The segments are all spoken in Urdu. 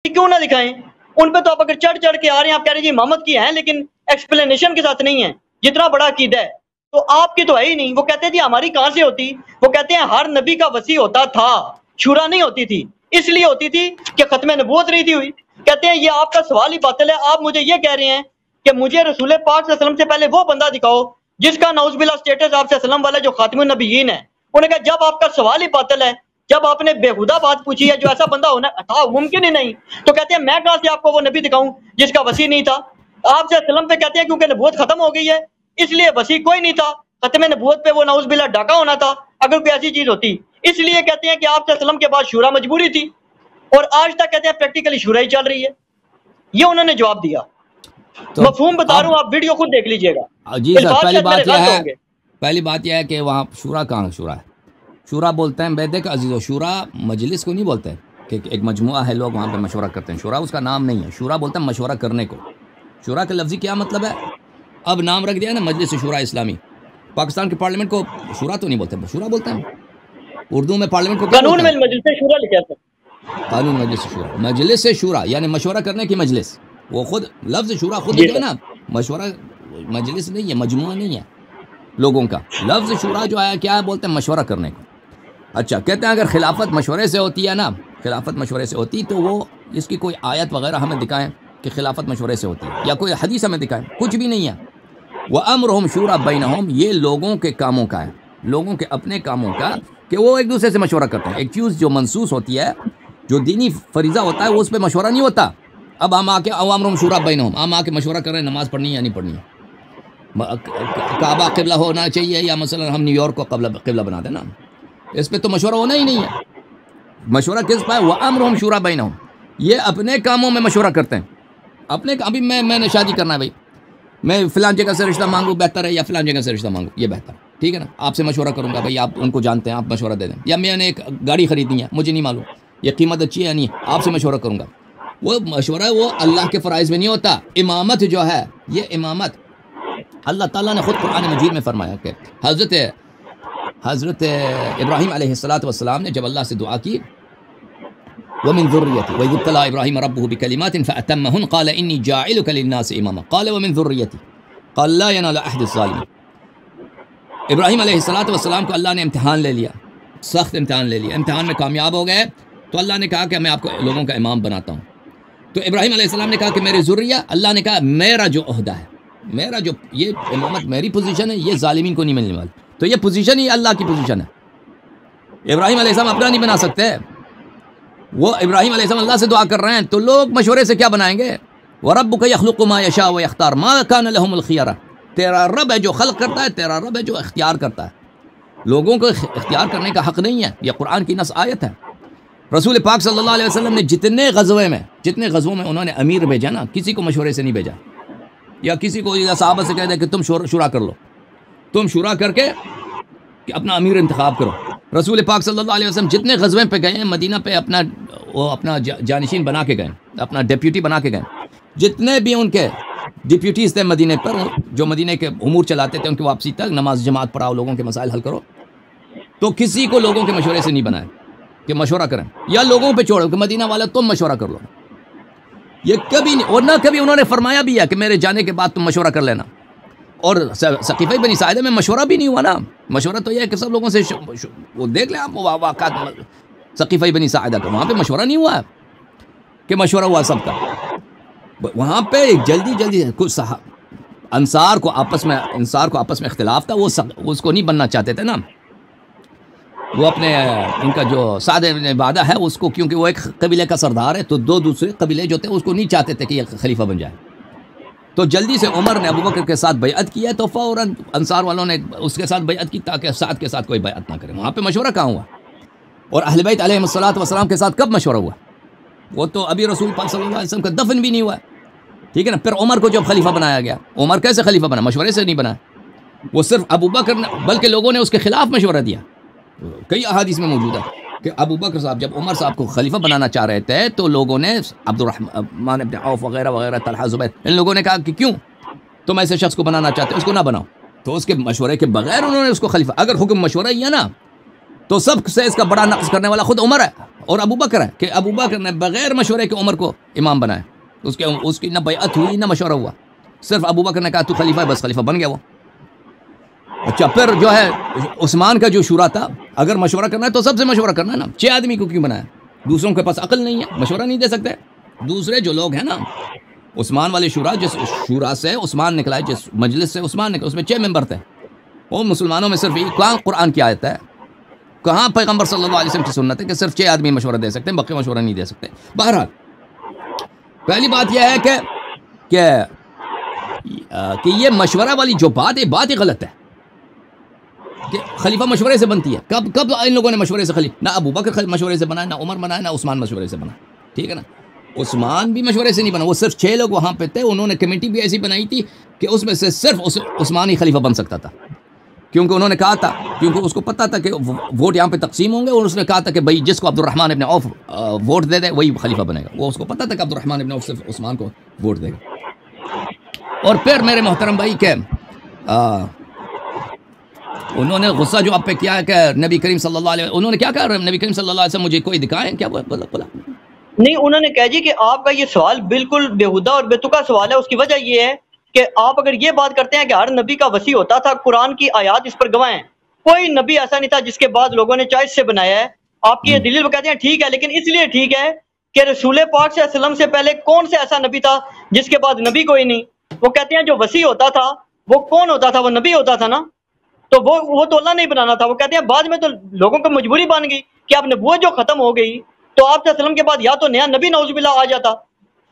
کیوں نہ دکھائیں؟ ان پہ تو آپ اگر چڑھ چڑھ کے آ رہے ہیں، آپ کہہ رہے ہیں جی امامت کی ہیں لیکن ایکسپلینیشن کے ساتھ نہیں ہے، جتنا بڑا عقیدہ ہے تو آپ کی تو ہے ہی نہیں۔ وہ کہتے ہیں جی ہماری کہاں سے ہوتی؟ وہ کہتے ہیں ہر نبی کا وصی ہوتا تھا، شورا نہیں ہوتی تھی، اس لیے ہوتی تھی کہ ختم نبوت نہیں تھی ہوئی۔ کہتے ہیں یہ آپ کا سوال ہی باطل ہے، آپ مجھے یہ کہہ رہے ہیں کہ مجھے رسول پاک صلی اللہ علیہ وسلم سے پہلے وہ بندہ دکھاؤ جس کا نعوذ باللہ اسٹیٹس آپ سے وسلم والا جو خاتم النبیین ہے۔ انہوں نے کہا جب آپ کا سوال ہی باطل ہے، جب آپ نے بےہودہ بات پوچھی ہے، جو ایسا بندہ ہونا تھا ممکن ہی نہیں، تو کہتے ہیں میں کہاں سے آپ کو وہ نبی دکھاؤں جس کا وصی نہیں تھا؟ آپ سے وسلم پہ کہتے ہیں کیونکہ نبوت ختم ہو گئی ہے اس لیے وصی کوئی نہیں تھا، ختم نبوت پہ وہ نعوذ باللہ ڈاکہ ہونا تھا اگر کوئی ایسی چیز ہوتی۔ اس لیے کہتے ہیں کہ آپ سے وسلم کے بعد شورا مجبوری تھی، اور آج تک کہتے ہیں پریکٹیکلی شورا ہی چل رہی ہے۔ یہ انہوں نے جواب دیا، مفہوم بتا رہا ہوں، آپ ویڈیو خود دیکھ لیجئے گا۔ جی سر، پہلی بات یہ ہے کہ وہاں شورا کہاں شورا ہے؟ شورا بولتے ہیں بیدک عزیز و شورا مجلس کو نہیں بولتے کہ ایک مجموعہ ہے لوگ وہاں پہ مشورہ کرتے ہیں، شورا اس کا نام نہیں ہے، شورا بولتے ہیں مشورہ کرنے کو۔ شورا کا لفظی کیا مطلب ہے؟ اب نام رکھ دیا نا مجلس شورا اسلامی۔ پاکستان کے پارلیمنٹ کو شورا تو نہیں بولتے، شورا بولتے ہیں۔ اردو میں پارلیمنٹ کو کیا قانون بولتے میں مجلس شورا لکھا ہے، قانون مجلس شورا، مجلس شورا یعنی مشورہ کرنے کی مجلس۔ وہ خود لفظ شورا خود ہے نا، مشورہ مجلس نہیں ہے، مجموعہ نہیں ہے لوگوں کا۔ لفظ شورا جو ہے کیا بولتے ہیں؟ مشورہ کرنے کو۔ اچھا، کہتے ہیں اگر خلافت مشورے سے ہوتی ہے نا، خلافت مشورے سے ہوتی تو وہ اس کی کوئی آیت وغیرہ ہمیں دکھائیں کہ خلافت مشورے سے ہوتی ہے، یا کوئی حدیث ہمیں دکھائیں، کچھ بھی نہیں ہے۔ وَأَمْرُهُمْ شُورَى بَيْنَهُمْ، یہ لوگوں کے کاموں کا ہے، لوگوں کے اپنے کاموں کا، کہ وہ ایک دوسرے سے مشورہ کرتے ہیں۔ ایک چیز جو منسوس ہوتی ہے، جو دینی فریضہ ہوتا ہے، وہ اس پہ مشورہ نہیں ہوتا۔ اب ہم آ کے وَأَمْرُهُمْ شُورَى بَيْنَهُمْ، ہم آ کے مشورہ کر رہے ہیں نماز پڑھنی ہے یا نہیں پڑھنی ہے، کعبہ قبلہ ہونا چاہیے یا مثلا ہم نیو یارک کو قبلہ بنا دیں نا، اس پہ تو مشورہ ہونا ہی نہیں ہے۔ مشورہ کس پہ ہے؟ وَأَمْرُهُمْ شُورَى بَيْنَهُمْ، یہ اپنے کاموں میں مشورہ کرتے ہیں۔ اپنے ابھی میں نے شادی کرنا ہے بھائی، میں فلان جگہ سے رشتہ مانگوں بہتر ہے یا فلان جگہ سے رشتہ مانگوں یہ بہتر ہے، ٹھیک ہے نا؟ آپ سے مشورہ کروں گا بھائی، آپ ان کو جانتے ہیں، آپ مشورہ دے دیں۔ یا میں نے ایک گاڑی خریدنی ہے، مجھے نہیں معلوم یہ قیمت اچھی ہے یا نہیں، آپ سے مشورہ کروں گا۔ وہ مشورہ وہ اللہ کے فرائض میں نہیں ہوتا۔ امامت جو ہے، یہ امامت اللہ تعالیٰ نے خود قرآن مجید میں فرمایا کہ حضرت ابراہیم علیہ السلام نے جب اللہ سے دعا کی، وَمِن ذُرِّيَّتِي وَإِذِ ابْتَلَىٰ إِبْرَاهِيمَ رَبُّهُ بِكَلِمَاتٍ فَأَتَمَّهُنَّ قَالَ إِنِّي جَاعِلُكَ لِلنَّاسِ إِمَامًا قَالَ وَمِن ذُرِّيَّتِي قَالَ لَا يَنَالُ عَهْدِ الظَّالِمِينَ۔ ابراہیم علیہ السلام کو اللہ نے امتحان لے لیا، سخت امتحان لے لیا، امتحان میں کامیاب ہو گئے تو اللہ نے کہا کہ میں آپ کو لوگوں کا امام بناتا ہوں۔ تو ابراہیم علیہ السلام نے کہا کہ میری ذریہ، اللہ نے کہا میرا جو عہدہ ہے، میرا جو یہ امامت میری پوزیشن ہے، یہ ظالمین کو نہیں ملنے والی۔ تو یہ پوزیشن ہی اللہ کی پوزیشن ہے۔ ابراہیم علیہ السلام اپنا نہیں بنا سکتے، وہ ابراہیم علیہ السلام اللہ سے دعا کر رہے ہیں، تو لوگ مشورے سے کیا بنائیں گے؟ وَرَبُّكَ يَخْلُقُ مَا يَشَاءُ وَيَخْتَارُ مَا كَانَ لَهُمُ الْخِيَرَةُ، تیرا رب ہے جو خلق کرتا ہے، تیرا رب ہے جو اختیار کرتا ہے، لوگوں کو اختیار کرنے کا حق نہیں ہے۔ یہ قرآن کی نص آیت ہے۔ رسول پاک صلی اللہ علیہ وسلم نے جتنے غزووں میں انہوں نے امیر بھیجا نا، کسی کو مشورے سے نہیں بھیجا، یا کسی کو صحابہ سے کہہ دے کہ تم شورا کر لو، تم شورا کر کے کہ اپنا امیر انتخاب کرو۔ رسول پاک صلی اللہ علیہ وسلم جتنے غزوے پہ گئے ہیں، مدینہ پہ اپنا جانشین بنا کے گئے، اپنا ڈیپیوٹی بنا کے گئے۔ جتنے بھی ان کے ڈیپیوٹیز تھے مدینہ پر، جو مدینہ کے امور چلاتے تھے، ان کی واپسی تک نماز جماعت پڑھاؤ، لوگوں کے مسائل حل کرو، تو کسی کو لوگوں کے مشورے سے نہیں بنائے کہ مشورہ کریں، یا لوگوں پہ چھوڑو کہ مدینہ والا تم مشورہ کر لو۔ یہ کبھی نہیں، اور نہ کبھی انہوں نے فرمایا بھی ہے کہ میرے جانے کے بعد تم مشورہ کر لینا۔ اور ثقیفہ بنی ساعدہ میں مشورہ بھی نہیں ہوا نا، مشورہ تو یہ ہے کہ سب لوگوں سے وہ دیکھ لیں آپ واقعات ثقیفہ بنی ساعدہ کا، وہاں پہ مشورہ نہیں ہوا ہے کہ مشورہ ہوا سب کا، وہاں پہ جلدی کچھ انصار کو آپس میں اختلاف تھا، وہ اس کو نہیں بننا چاہتے تھے نا، وہ اپنے ان کا جو سعد بن عبادہ ہے اس کو، کیونکہ وہ ایک قبیلے کا سردار ہے، تو دو دوسرے قبیلے جو تھے اس کو نہیں چاہتے تھے کہ یہ خلیفہ بن جائے، تو جلدی سے عمر نے ابوبکر کے ساتھ بیعت کی ہے، تو فوراً انصار والوں نے اس کے ساتھ بیعت کی تاکہ سعد کے ساتھ کوئی بیعت نہ کرے۔ وہاں پہ مشورہ کہاں ہوا؟ اور اہل بیت علیہ السلام کے ساتھ کب مشورہ ہوا؟ وہ تو ابھی رسول پاک صلی اللہ علیہ وسلم کا دفن بھی نہیں ہوا، ٹھیک ہے نا؟ پھر عمر کو جب خلیفہ بنایا گیا، عمر کیسے خلیفہ بنا؟ مشورے سے نہیں بنا، وہ صرف ابوبکر نے، بلکہ لوگوں نے اس کے خلاف مشورہ دیا۔ کئی احادیث میں موجود ہے کہ ابوبکر صاحب جب عمر صاحب کو خلیفہ بنانا چاہ رہے تھے، تو لوگوں نے عبد الرحمن بن عوف وغیرہ طلحہ زبیر، ان لوگوں نے کہا کہ کیوں تم ایسے شخص کو بنانا چاہتے اس کو نہ بناؤ، تو اس کے مشورے کے بغیر انہوں نے اس کو خلیفہ، اگر حکم مشورہ ہی ہے نا، تو سب سے اس کا بڑا نقص کرنے والا خود عمر ہے۔ اور ابو بکر ہے کہ ابو بکر نے بغیر مشورے کے عمر کو امام بنایا، اس کی نہ بیعت ہوئی نہ مشورہ ہوا، صرف ابو بکر نے کہا تو خلیفہ ہے، بس خلیفہ بن گیا وہ۔ اچھا پھر جو ہے عثمان کا جو شورا تھا، اگر مشورہ کرنا ہے تو سب سے مشورہ کرنا ہے نا، 6 آدمی کو کیوں بنایا؟ دوسروں کے پاس عقل نہیں ہے، مشورہ نہیں دے سکتے۔ دوسرے جو لوگ ہیں نا عثمان والے شورا، جس شورا سے عثمان نکلا ہے، جس مجلس سے عثمان نکلا، اس میں 6 ممبر تھے، وہ مسلمانوں میں صرف کہاں قرآن کی آیت ہے، کہاں پیغمبر صلی اللہ علیہ وسلم کی سنت ہے کہ صرف 6 آدمی مشورہ دے سکتے ہیں، باقی مشورہ نہیں دے سکتے۔ بہرحال پہلی بات یہ ہے کہ یہ مشورہ والی جو بات ہے، بات ہی غلط ہے کہ خلیفہ مشورے سے بنتی ہے۔ کب ان لوگوں نے مشورے سے خلیفہ؟ نہ ابو بکر مشورے سے بنا، نہ عمر بنا، نہ عثمان مشورے سے بنا، ٹھیک ہے نا۔ عثمان بھی مشورے سے نہیں بنا، وہ صرف 6 لوگ وہاں پہ تھے، انہوں نے کمیٹی بھی ایسی بنائی تھی کہ اس میں سے صرف عثمان ہی خلیفہ بن سکتا تھا، کیونکہ انہوں نے کہا تھا، کیونکہ اس کو پتا تھا کہ ووٹ یہاں پہ تقسیم ہوں گے، اور اس نے کہا تھا کہ بھائی جس کو عبد الرحمن ابن عوف ووٹ دے دے وہی خلیفہ بنے گا۔ وہ اس کو پتا تھا کہ عبد الرحمن ابن عوف صرف عثمان کو ووٹ دے گا۔ اور پھر میرے محترم بھائی کہ انہوں نے غصہ جو آپ پہ کیا ہے کہ نبی کریم صلی اللہ علیہ وسلم، انہوں نے کیا کہا؟ نبی کریم صلی اللہ علیہ وسلم مجھے کوئی دکھائیں کیا بولا؟ نہیں، انہوں نے کہا جی کہ آپ کا یہ سوال بالکل بےہودہ اور بے تکا سوال ہے۔ اس کی وجہ یہ ہے کہ آپ اگر یہ بات کرتے ہیں کہ ہر نبی کا وصی ہوتا تھا، قرآن کی آیات اس پر گواہ ہیں، کوئی نبی ایسا نہیں تھا جس کے بعد لوگوں نے چوائس سے بنایا ہے۔ آپ کی یہ دلیل وہ کہتے ہیں ٹھیک ہے، لیکن اس لیے ٹھیک ہے کہ رسول پاک صلی اللہ علیہ وسلم سے پہلے کون سے ایسا نبی تھا جس کے بعد نبی کوئی نہیں؟ وہ کہتے ہیں جو وصی ہوتا تھا وہ کون ہوتا تھا؟ وہ نبی ہوتا تھا نا، تو وہ تو اللہ نہیں بنانا تھا۔ وہ کہتے ہیں بعد میں تو لوگوں کو مجبوری بن گئی کہ اب نبوت جو ختم ہو گئی تو آپ صلی اللہ علیہ وسلم کے بعد یا تو نیا نبی نعوذ باللہ آ جاتا۔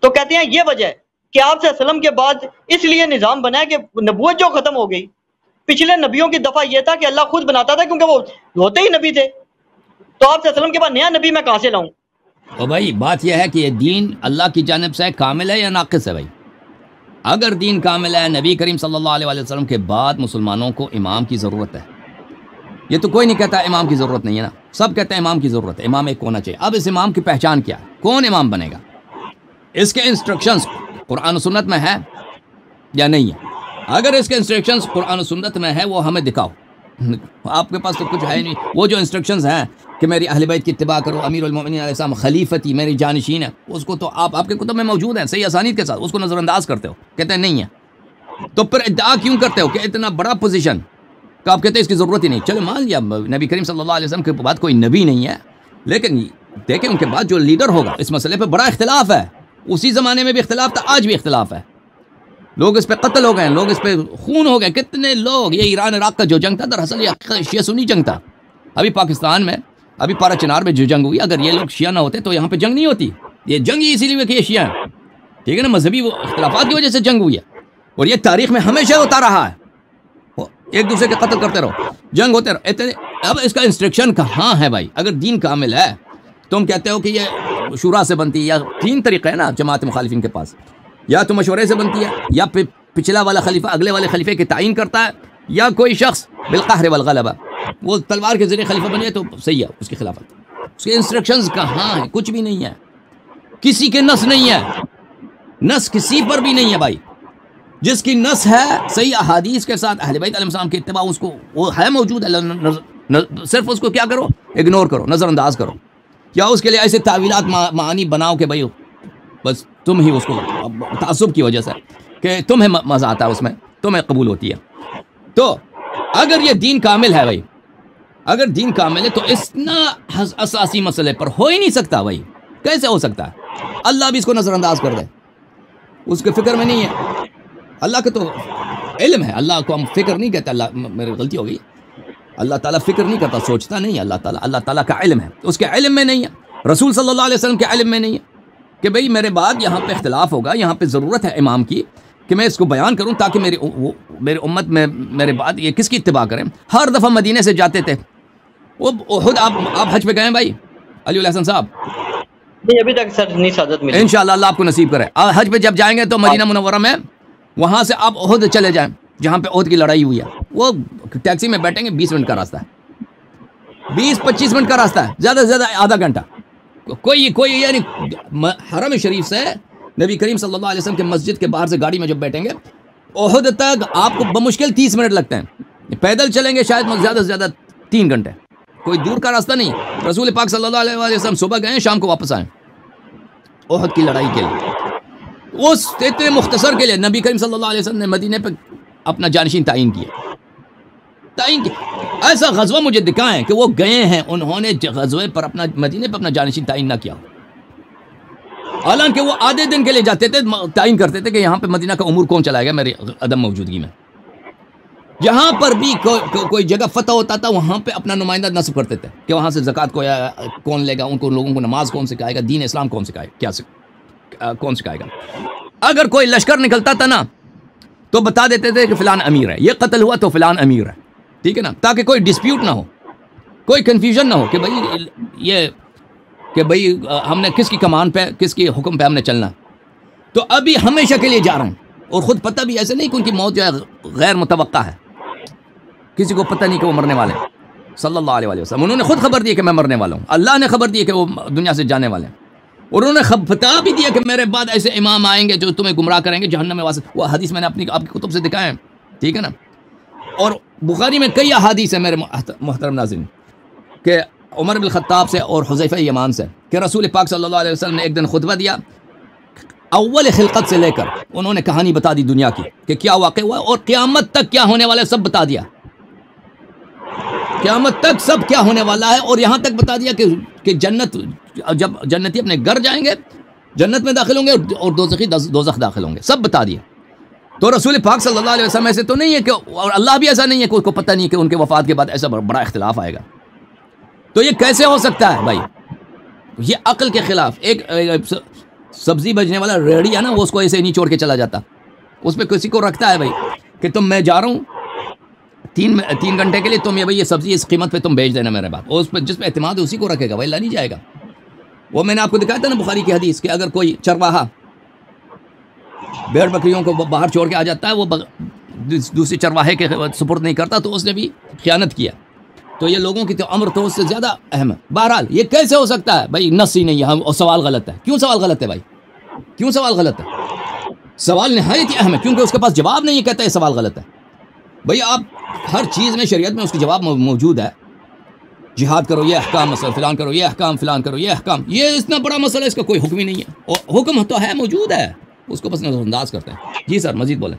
تو کہتے ہیں یہ وجہ ہے کہ آپ صلی اللہ علیہ وسلم کے بعد اس لیے نظام بنا ہے کہ نبوت جو ختم ہو گئی۔ پچھلے نبیوں کی دفعہ یہ تھا کہ اللہ خود بناتا تھا کیونکہ وہ ہوتے ہی نبی تھے، تو آپ صلی اللہ علیہ وسلم کے بعد نیا نبی میں کہاں سے لاؤں؟ اور بھائی بات یہ ہے کہ یہ دین اللہ کی جانب سے کامل ہے یا ناقص ہے؟ بھائی اگر دین کامل ہے، نبی کریم صلی اللہ علیہ وسلم کے بعد مسلمانوں کو امام کی ضرورت ہے۔ یہ تو کوئی نہیں کہتا امام کی ضرورت نہیں ہے نا، سب کہتے ہیں امام کی ضرورت ہے، امام ایک ہونا چاہیے۔ اب اس امام کی پہچان کیا ہے؟ کون امام بنے گا؟ اس کے انسٹرکشنز قرآن و سنت میں ہے یا نہیں ہے؟ اگر اس کے انسٹرکشنز قرآن و سنت میں ہے وہ ہمیں دکھاؤ۔ آپ کے پاس تو کچھ ہے نہیں۔ وہ جو انسٹرکشنز ہیں کہ میری اہل بیت کی اتباع کرو، امیر المومنین علیہ السلام خلیفتی میری جانشین ہے، اس کو تو آپ کے کتب میں موجود ہیں صحیح اسانید کے ساتھ، اس کو نظر انداز کرتے ہو، کہتے ہیں نہیں ہے۔ تو پھر ادعا کیوں کرتے ہو کہ اتنا بڑا پوزیشن کہ آپ کہتے ہیں اس کی ضرورت ہی نہیں؟ چلو مان لیا نبی کریم صلی اللہ علیہ وسلم کے بعد کوئی نبی نہیں ہے، لیکن دیکھیں ان کے بعد جو لیڈر ہوگا، اس مسئلے پہ بڑا اختلاف ہے، اسی زمانے میں بھی اختلاف تھا، آج بھی اختلاف ہے، لوگ اس پہ قتل ہو گئے، لوگ اس پہ خون ہو گئے، کتنے لوگ۔ یہ ایران عراق کا جو جنگ تھا دراصل یہ شیعہ سنی جنگ تھا۔ ابھی پاکستان میں ابھی پارا چنار میں جو جنگ ہوئی، اگر یہ لوگ شیعہ نہ ہوتے تو یہاں پہ جنگ نہیں ہوتی۔ یہ جنگ ہی اسی لیے کہ یہ شیعہ ہیں، ٹھیک ہے نا، مذہبی وہ اختلافات کی وجہ سے جنگ ہوئی ہے، اور یہ تاریخ میں ہمیشہ ہوتا رہا ہے، ایک دوسرے کے قتل کرتے رہو، جنگ ہوتے رہو۔ اب اس کا انسٹرکشن کہاں ہے بھائی؟ اگر دین کامل ہے، تم کہتے ہو کہ یہ شورا سے بنتی ہے، یا 3 طریقے ہیں نا جماعت مخالفین کے پاس، یا تو مشورے سے بنتی ہے، یا پچھلا والا خلیفہ اگلے والے خلیفے کے تعین کرتا ہے، یا کوئی شخص بالقہر والغلبہ وہ تلوار کے ذریعے خلیفہ بنے تو صحیح ہے اس کی خلافت۔ اس کے انسٹرکشنز کہاں ہیں؟ کچھ بھی نہیں ہے، کسی کے نص نہیں ہے، نص کسی پر بھی نہیں ہے بھائی۔ جس کی نص ہے صحیح احادیث کے ساتھ اہل بیت علیہ السلام کی اتباع، اس کو وہ ہے موجود ہے، صرف اس کو کیا کرو؟ اگنور کرو، نظر انداز کرو، یا اس کے لیے ایسے تعویلات معانی بناؤ کہ بھائی بس تم ہی اس کو تعصب کی وجہ سے کہ تمہیں مزہ آتا ہے اس میں، تمہیں قبول ہوتی ہے۔ تو اگر یہ دین کامل ہے بھائی، اگر دین کامل ہے تو اتنا اساسی مسئلے پر ہو ہی نہیں سکتا بھائی، کیسے ہو سکتا ہے؟ اللہ بھی اس کو نظر انداز کر دے، اس کے فکر میں نہیں ہے۔ اللہ کا تو علم ہے، اللہ کو ہم فکر نہیں کہتے، اللہ میری غلطی ہو گئی، اللہ تعالیٰ فکر نہیں کرتا، سوچتا نہیں ہے، اللہ تعالیٰ کا علم ہے، اس کے علم میں نہیں ہے، رسول صلی اللہ علیہ وسلم کے علم میں نہیں ہے کہ بھئی میرے بعد یہاں پہ اختلاف ہوگا، یہاں پہ ضرورت ہے امام کی کہ میں اس کو بیان کروں تاکہ میری امت میں میرے بعد یہ کس کی اتباع کریں۔ ہر دفعہ مدینے سے جاتے تھے، وہ خود آپ حج پہ گئے ہیں بھائی علی الحسن صاحب؟ نہیں ابھی تک سر نہیں سعادت ملی۔ انشاءاللہ اللہ آپ کو نصیب کرے، حج پہ جب جائیں گے تو مدینہ منورہ میں وہاں سے آپ احد چلے جائیں، جہاں پہ احد کی لڑائی ہوئی ہے، وہ ٹیکسی میں بیٹھیں گے 20 منٹ کا راستہ ہے، 20-25 منٹ کا راستہ ہے، زیادہ سے زیادہ آدھا گھنٹہ۔ کوئی یعنی حرم شریف سے نبی کریم صلی اللہ علیہ وسلم کے مسجد کے باہر سے گاڑی میں جب بیٹھیں گے احد تک آپ کو بمشکل 30 منٹ لگتے ہیں، پیدل چلیں گے شاید زیادہ سے زیادہ 3 گھنٹے، کوئی دور کا راستہ نہیں. رسول پاک صلی اللہ علیہ وسلم صبح گئے شام کو واپس آئے احد کی لڑائی کے لیے. اس اتنے مختصر کے لیے نبی کریم صلی اللہ علیہ وسلم نے مدینے پہ اپنا جانشین تعین کیا. ایسا غزوہ مجھے دکھائیں کہ وہ گئے ہیں انہوں نے غزوے پر اپنا مدینے پہ اپنا جانشین تعین نہ کیا. حالانکہ وہ آدھے دن کے لیے جاتے تھے, تعین کرتے تھے کہ یہاں پہ مدینہ کا امور کون چلائے گا میری عدم موجودگی میں. جہاں پر بھی کوئی جگہ فتح ہوتا تھا وہاں پہ اپنا نمائندہ نصب کرتے تھے کہ وہاں سے زکوٰۃ کون لے گا, ان کو لوگوں کو نماز کون سکھائے گا, دین اسلام کون کون سکھائے گا. اگر کوئی لشکر نکلتا تھا نا تو بتا دیتے تھے کہ فلان امیر ہے, یہ قتل ہوا تو فلان امیر ہے, ٹھیک ہے نا, تاکہ کوئی ڈسپیوٹ نہ ہو, کوئی کنفیوژن نہ ہو کہ بھئی ہم نے کس کی کمان پہ, کس کی حکم پہ ہم نے چلنا. تو ابھی ہمیشہ کے لیے جا رہے ہیں اور خود پتہ بھی ایسے نہیں کہ ان کی موت جو ہے غیر متوقع ہے, کسی کو پتہ نہیں کہ وہ مرنے والے ہیں. صلی اللہ علیہ وسلم انہوں نے خود خبر دی کہ میں مرنے والا ہوں, اللہ نے خبر دی کہ وہ دنیا سے جانے والے ہیں, اور انہوں نے بتا بھی دیا کہ میرے بعد ایسے امام آئیں گے جو تمہیں گمراہ کریں گے, جہنم میں واسطے. وہ حدیث میں نے آپ کی کتب سے دکھائے ہیں, ٹھیک ہے نا. اور بخاری میں کئی احادیث ہیں میرے محترم ناظرین کہ عمر بن الخطاب سے اور حذیفہ یمان سے کہ رسول پاک صلی اللہ علیہ وسلم نے ایک دن خطبہ دیا, اول خلقت سے لے کر انہوں نے کہانی بتا دی دنیا کی کہ کیا واقع ہوا اور قیامت تک کیا ہونے والا ہے سب بتا دیا. قیامت تک سب کیا ہونے والا ہے, اور یہاں تک بتا دیا کہ جنت, جب جنتی اپنے گھر جائیں گے جنت میں داخل ہوں گے اور دوزخی دوزخ داخل ہوں گے, سب بتا دیا. تو رسول پاک صلی اللہ علیہ وسلم ایسے تو نہیں ہے کہ, اور اللہ بھی ایسا نہیں ہے کہ اس کو پتہ نہیں کہ ان کے وفات کے بعد ایسا بڑا اختلاف آئے گا. تو یہ کیسے ہو سکتا ہے بھائی, یہ عقل کے خلاف. ایک سبزی بجنے والا ریڑی ہے نا, وہ اس کو ایسے نہیں چھوڑ کے چلا جاتا, اس پہ کسی کو رکھتا ہے بھائی کہ تم, میں جا رہا ہوں 3 گھنٹے کے لیے, تم یہ سبزی اس قیمت پہ تم بیچ دینا میرے بعد, اور اس پہ جس پہ اعتماد ہے اسی کو رکھے گا بھائی, اللہ نہیں جائے گا. وہ میں نے آپ کو دکھایا تھا نا بخاری کی حدیث کہ اگر کوئی چرواہا بھیڑ بکریوں کو باہر چھوڑ کے آ جاتا ہے, وہ دوسری چرواہے کے سپرد نہیں کرتا, تو اس نے بھی خیانت کیا. تو یہ لوگوں کی تو امر تو اس سے زیادہ اہم ہے. بہرحال یہ کیسے ہو سکتا ہے بھائی, نص ہی نہیں ہے, اور سوال غلط ہے. کیوں سوال غلط ہے بھائی, کیوں سوال غلط ہے؟ سوال نہایت ہی اہم ہے کیونکہ اس کے پاس جواب نہیں ہے, کہتا ہے سوال غلط ہے. بھائی آپ ہر چیز میں شریعت میں اس کی جواب موجود ہے. جہاد کرو یہ احکام, مسئلہ فلان کرو یہ احکام, فلان کرو یہ احکام, یہ اتنا بڑا مسئلہ ہے, اس کا کوئی حکم ہی نہیں ہے. اور حکم تو ہے, موجود ہے, اس کو بس نظر انداز کرتے ہیں. جی سر مزید بولیں.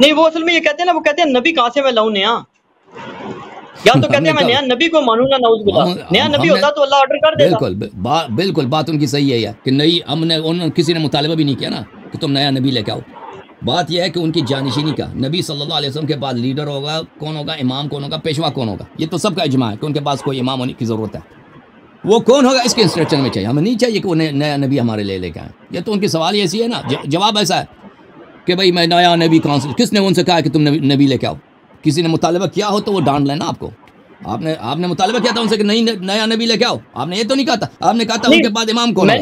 نہیں وہ اصل میں یہ کہتے ہیں نا, وہ کہتے ہیں نبی کہاں سے میں لاؤں نیا, یا تو کہتے ہیں میں نیا نبی کو مانوں گا, نعوذ باللہ. نیا نبی ہوتا تو اللہ آرڈر کر دیتا. بالکل بات ان کی صحیح ہے کہ نہیں, ہم نے کسی نے مطالبہ بھی نہیں کیا نا کہ تم نیا نبی لے کے آؤ. بات یہ ہے کہ ان کی جانشینی کا, نبی صلی اللہ علیہ وسلم کے بعد لیڈر ہوگا کون ہوگا, امام کون ہوگا, پیشوا کون ہوگا, یہ تو سب کا اجماع ہے کہ ان کے پاس کوئی امام ہونے کی ضرورت ہے. وہ کون ہوگا اس کے انسٹرکشن میں چاہیے, ہمیں نہیں چاہیے کہ وہ نیا نبی ہمارے لے کے آئیں. یہ تو ان کی سوال ہی ایسی ہے نا, جواب ایسا ہے کہ بھائی میں نیا نبی کون سے, کس نے ان سے کہا کہ تم نبی لے کے آؤ. کسی نے مطالبہ کیا ہو تو وہ ڈانٹ لینا آپ کو. آپ نے مطالبہ کیا تھا ان سے کہ نہیں نیا نبی لے کے آؤ, آپ نے یہ تو نہیں کہا تھا, آپ نے کہا تھا ان کے بعد امام کون ہے.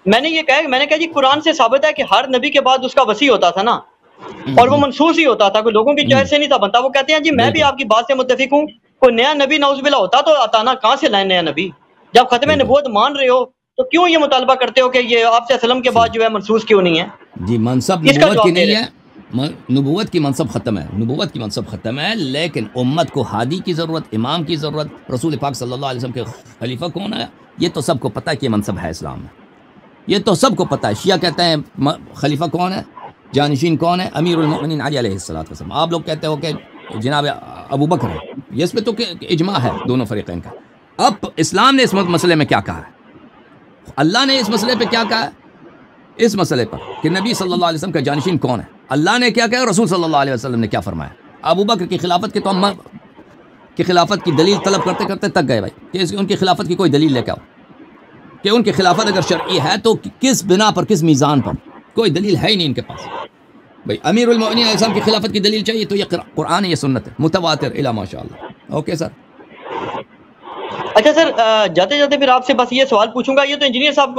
میں نے کہا جی قرآن سے ثابت ہے کہ ہر نبی کے بعد اس کا وصی ہوتا تھا نا, اور وہ منصوص ہی ہوتا تھا, کوئی لوگوں کی چوائس سے نہیں تھا بنتا. وہ کہتے ہیں جی میں بھی آپ کی بات سے متفق ہوں, کوئی نیا نبی نعوذ باللہ ہوتا تو آتا نا, کہاں سے لائیں نیا نبی. جب ختم نبوت مان رہے ہو تو کیوں یہ مطالبہ کرتے ہو کہ یہ آپ سے وسلم کے بعد جو ہے منصوص کیوں نہیں ہے. جی منصب نبوت کی نہیں ہے, نبوت کی منصب ختم ہے, نبوت کی منصب ختم ہے, لیکن امت کو ہادی کی ضرورت, امام کی ضرورت. رسول پاک صلی اللہ علیہ وسلم کے خلیفہ کون ہے یہ تو سب کو پتہ ہے کہ یہ منصب ہے اسلام میں, یہ تو سب کو پتہ ہے. شیعہ کہتے ہیں خلیفہ کون ہے, جانشین کون ہے, امیر المؤمنین علی علیہ السلام. آپ لوگ کہتے ہو کہ جناب ابو بکر ہے, یہ اس پہ تو اجماع ہے دونوں فریقین کا. اب اسلام نے اس مسئلے میں کیا کہا ہے, اللہ نے اس مسئلے پہ کیا کہا ہے, اس مسئلے پر کہ نبی صلی اللہ علیہ وسلم کا جانشین کون ہے, اللہ نے کیا کہا, رسول صلی اللہ علیہ وسلم نے کیا فرمایا. ابو بکر کی خلافت کے تو ہم کی خلافت کی دلیل طلب کرتے کرتے تک گئے بھائی کہ ان کی خلافت کی کوئی دلیل لے کے آؤ, کہ ان کی خلافت اگر شرعی ہے تو کس بنا پر, کس میزان پر, کوئی دلیل ہے ہی نہیں ان کے پاس. بھائی امیر المؤمنین علیہ السلام کی خلافت کی دلیل چاہیے تو یہ قرآن ہے, یہ سنت ہے, متواتر الا ماشاء اللہ. Okay sir. اچھا سر, جاتے جاتے پھر آپ سے بس یہ سوال پوچھوں گا, یہ تو انجینئر صاحب